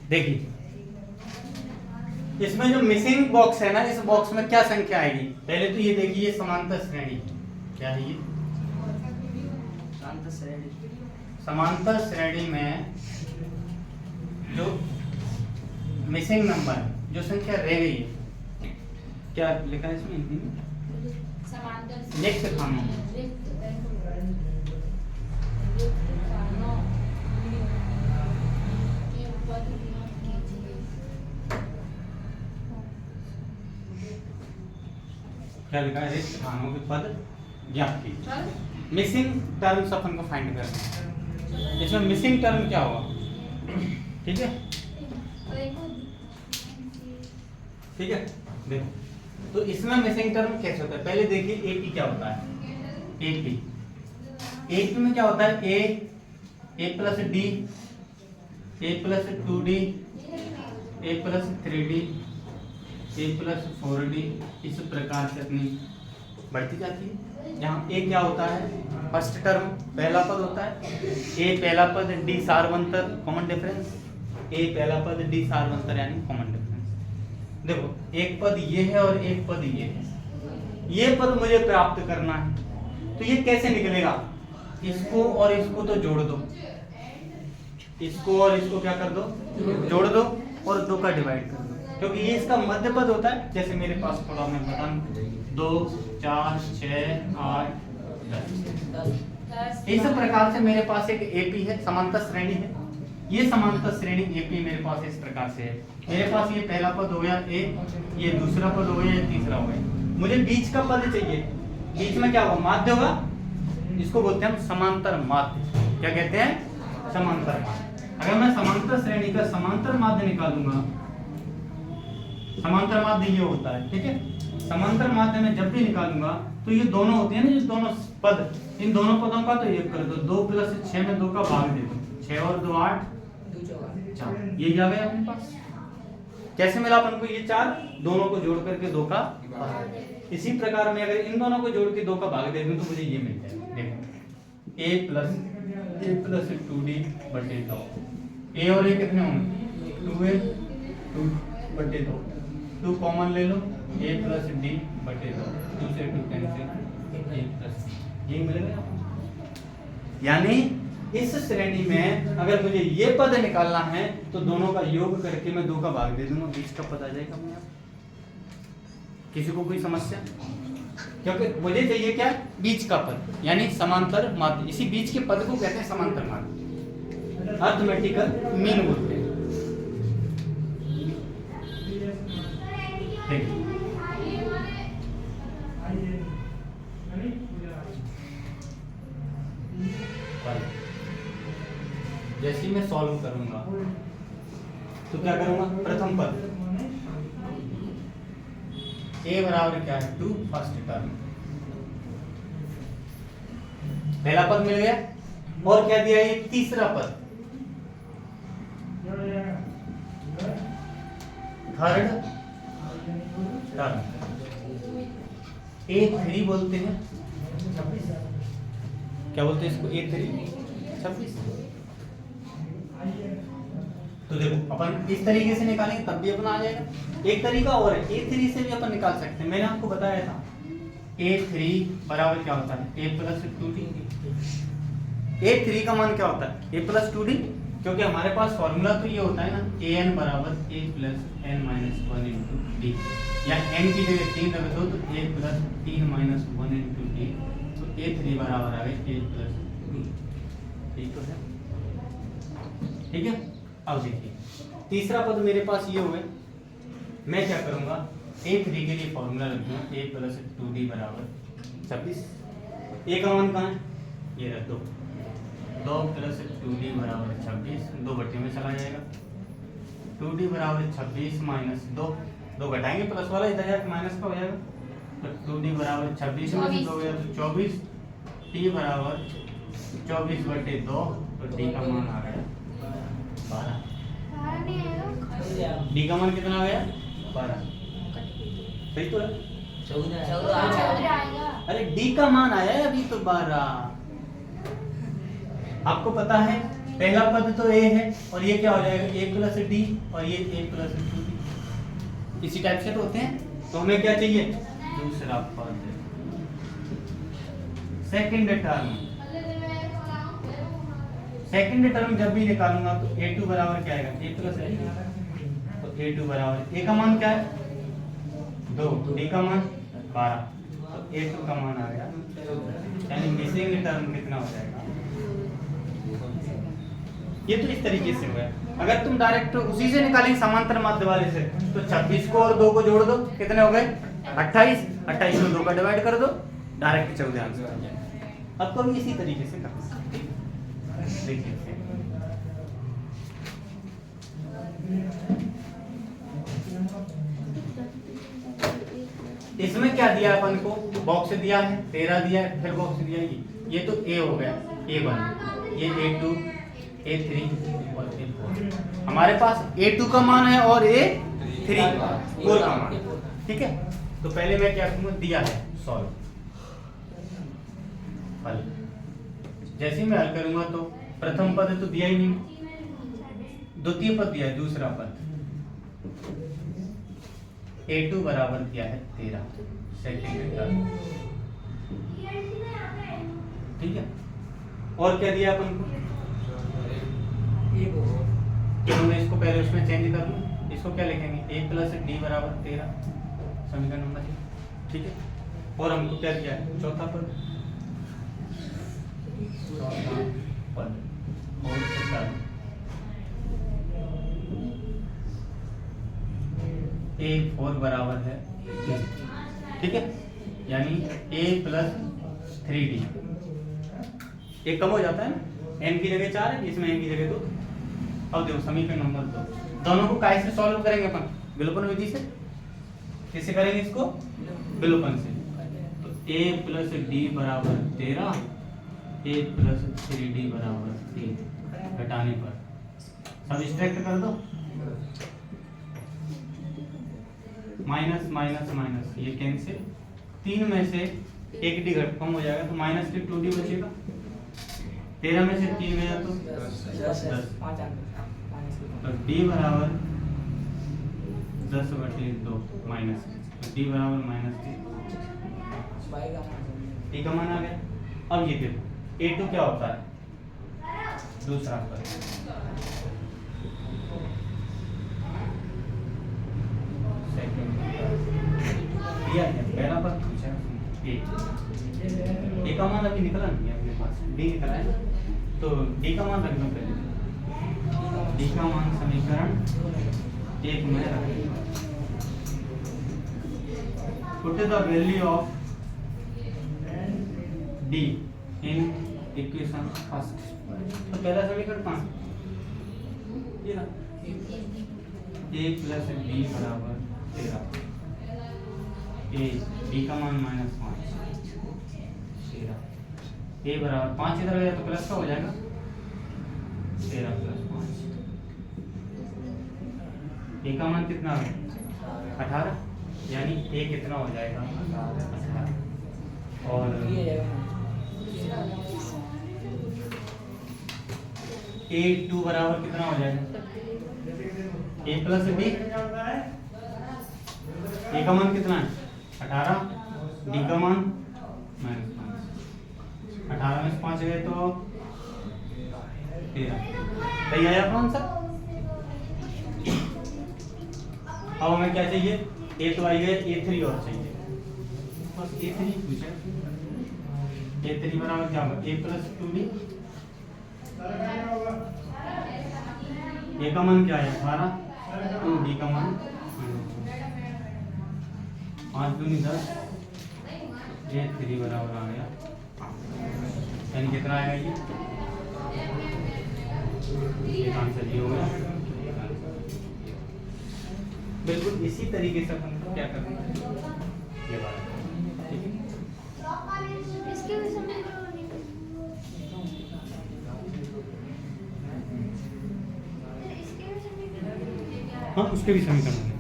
देखिए इसमें जो मिसिंग बॉक्स है ना, इस बॉक्स में क्या संख्या आएगी? पहले तो ये देखिए, समांतर श्रेणी क्या है? ये समांतर श्रेणी में जो मिसिंग नंबर, जो संख्या रह गई है, क्या लिखा है इसमें हिंदी में? नेक्स्ट खानों क्या लिखा है? रिक्त खानों के पद ज्ञात कीजिए। मिसिंग टर्म्स अपन को फाइंड करना है। इसमें मिसिंग टर्म क्या होगा? ठीक है, ठीक है। देखो तो इसमें मिसिंग टर्म कैसे होता है? पहले देखिए एपी क्या होता है। एपी में क्या होता है? ए प्लस डी, ए प्लस 2d, ए प्लस 3d, ए प्लस 4d, इस प्रकार से अपनी बढ़ती जाती है। यहाँ ए क्या होता है? फर्स्ट टर्म पहला पद होता है। ए पहला पद, डी सार्वंतर कॉमन डिफरेंस, ए पहला पद, डी सार्वंतर यानी कॉमन डिफरेंस। देखो एक पद ये है और एक पद ये है। ये पद मुझे प्राप्त करना है, तो ये कैसे निकलेगा? इसको और इसको तो जोड़ दो, इसको और इसको क्या कर दो? जोड़ दो और 2 का डिवाइड कर दो, क्योंकि ये इसका मध्य पद होता है। जैसे मेरे पास थोड़ा मैं बताऊं, 2 4 6 8 10, इस प्रकार से मेरे पास एक एपी है, समांतर श्रेणी है। ये समांतर श्रेणी एपी मेरे पास इस प्रकार से है। मेरे पास ये पहला पद हो गया ए, ये दूसरा पद हो गया, ये तीसरा हो गया। मुझे बीच का पद चाहिए। बीच में क्या होगा? माध्य होगा। इसको बोलते हैं हम समांतर माध्य। क्या कहते हैं? समांतर माध्य। अगर मैं समांतर श्रेणी का समांतर माध्य निकालूंगा, समांतर माध्य ये होता है, ठीक है। समांतर माध्य में जब भी निकालूंगा तो ये दोनों होते हैं ना, जो दोनों पद, इन दोनों पदों का तो योग कर दो। 2 + 6 में 2 का भाग दे दो, 6 और 2 8, 4। ये क्या गया अपने पास? कैसे मिला अपन को? ये 4 दोनों को जोड़ करके 2 का भाग। इसी प्रकार में अगर इन दोनों को जोड़ के 2 का भाग दे दूं तो मुझे ये मिल जाएगा। देखो a प्लस 2d बटे 2। ए और ए कितने होंगे? 2a 2 बटे 2। 2 कॉमन ले लो, a प्लस d बटे 2। 2 से 2 कैंसिल, a प्लस ये मिलेगा आपको। यानी इस श्रेणी में अगर मुझे ये पद निकालना है तो दोनों का योग करके मैं 2 का भाग दे दूंगा, बीच का पद आ जाएगा अपने आप। किसी को कोई समस्या? क्योंकि मुझे चाहिए क्या? बीच का पद, यानी समांतर माध्य। इसी बीच के पद को कहते हैं समांतर माध्य, अर्थमेटिकल मीन बोलते हैं। जैसे मैं सॉल्व करूंगा तो क्या करूंगा? प्रथम पद a बराबर क्या है? 2 फर्स्ट टर्म, पहला पद मिल गया। और क्या दिया? ये तीसरा पद, थर्ड टर्म, A3 बोलते हैं। 26 क्या बोलते हैं इसको? A3 26। तो देखो अपन इस तरीके से निकालेंगे तब भी अपना आ जाएगा। एक तरीका और है, A3 से भी अपन निकाल सकते हैं। मैंने आपको बताया था A3 बराबर क्या होता है? A plus 2d। A3 का मान क्या होता है? A प्लस 2d, क्योंकि हमारे पास फॉर्मूला तो ये होता है ना, an बराबर a plus n minus 1 into D, या n की जगह 3 रख दो तो a plus 3 minus 1 into D, तो A3 बराबर आ गया a प्लस 2। ठीक तो है, ठीक है। अब देखिए तीसरा पद मेरे पास ये हुए, मैं क्या करूंगा? A3 के लिए फॉर्मूला रख दूंगा a प्लस 2d बराबर 26। a का मान कहाँ है? ये रख दो, 2 प्लस 2d बराबर 26, 2 बटे में चला जाएगा। 2d बराबर 26 माइनस 2, 2 घटाएंगे प्लस वाला इधर जाकर माइनस का हो जाएगा, तो 2d बराबर 26 में से 2 गया तो 24, t बराबर 24 बटे 2, तो d का मान आ गया 12। d का मान कितना आ गया? 12। सही तो है? 14। अरे d का मान आया है अभी तो 12। आपको पता है पहला पद तो ए है और ये क्या हो जाएगा ए प्लस डी और ये ए प्लस 2d, इसी टाइप से तो होते हैं। तो हमें क्या चाहिए दूसरा पद सेकंड टर्म। सेकंड टर्म जब भी निकालूंगा तो a2 बराबर क्या आएगा a प्लस डी, तो a2 बराबर a का मान क्या है 2, d का मान 12, तो a2 का मान आ गया, यानी मिसिंग टर्म कितना हो जाएगा। ये तो इस तरीके से हुआ। अगर तुम डायरेक्ट उसी से निकालेंगे समांतर माध्य वाले से तो 26 को और 2 को जोड़ दो कितने हो गए 28, 28 को 2 का डिवाइड कर दो डायरेक्ट 14 आंसर आ जाएगा। अब तो भी इसी तरीके से कर सकते हैं। देखिए इसमें क्या दिया अपन को बॉक्स दिया है 13 दिया है, फिर बॉक्स दिया है ये तो a हो गया a1, ये a2 a3 और a4। हमारे पास a2 का मान है और a3 4 का मान, ठीक है। तो पहले मैं क्या करूंगा दिया है सॉल्व हल। जैसे ही मैं हल करूंगा तो प्रथम पद तो दिया ही नहीं, द्वितीय पद दिया है दूसरा पद a2 बराबर दिया है 13 सेकंड टर्म, ठीक है। और क्या दिया अपन को तो मैं इसको पहले उसमें चेंज कर लूं, इसको क्या लिखेंगे a प्लस डी बराबर 13 समीकरण नंबर 1, ठीक है। और हमको क्या दिया है चौथा पद और a4 बराबर है, ठीक है, यानी a प्लस 3d। एक कम हो जाता है ना, n की जगह 4 है इसमें n की जगह 2। अब देखो समीकरण नंबर 2 दोनों को कैसे सॉल्व करेंगे अपन विलोपन विधि से। कैसे करेंगे इसको विलोपन से। तो a प्लस डी बराबर 13 a प्लस 3d बराबर 3 घटाने पर सब सब्ट्रैक्ट कर दो, माइनस माइनस माइनस ये कैंसिल, 3 में से 1d घट कम हो जाएगा तो माइनस के 2d बचेगा, 13 में से 3 गया तो 10, तो d बराबर 10/2 माइनस, तो d बराबर माइनस d का मान आ गया। अब ये देखो a2 क्या होता है दूसरा पद दिया है, पहला पद पूछा a का मान अभी निकला नहीं है अपने पास, d निकला है तो d का मान रख दो पहले। d का मान समीकरण 1 में रखेंगे। Put the value of d in equation first. तो पहला समीकरण कहाँ ये ना a प्लस डी बराबर 13, a d का मान -5 13, a बराबर 5 इधर आ जाए तो प्लस का हो जाएगा 13 + 5, a का मान कितना है 18, यानी a कितना हो जाएगा 18। और a2 बराबर कितना हो जाएगा a प्लस b, a का मान कितना है 18, d का मान -5, 18 में 5 गए तो 13। सही आया अपना आंसर। अब हमें क्या चाहिए a तो आई गए a3 और चाहिए, बस a3 पूछा। a3 बराबर क्या होगा a प्लस 2d, a का मान क्या है 18, तो d का मान 5 दूनी 10, a3 बराबर आ गया यानी कितना आएगा ये आंसर ये होगा। बिल्कुल इसी तरीके से अपन को क्या करना है ये बात, ठीक है। हाँ उसके भी समीकरण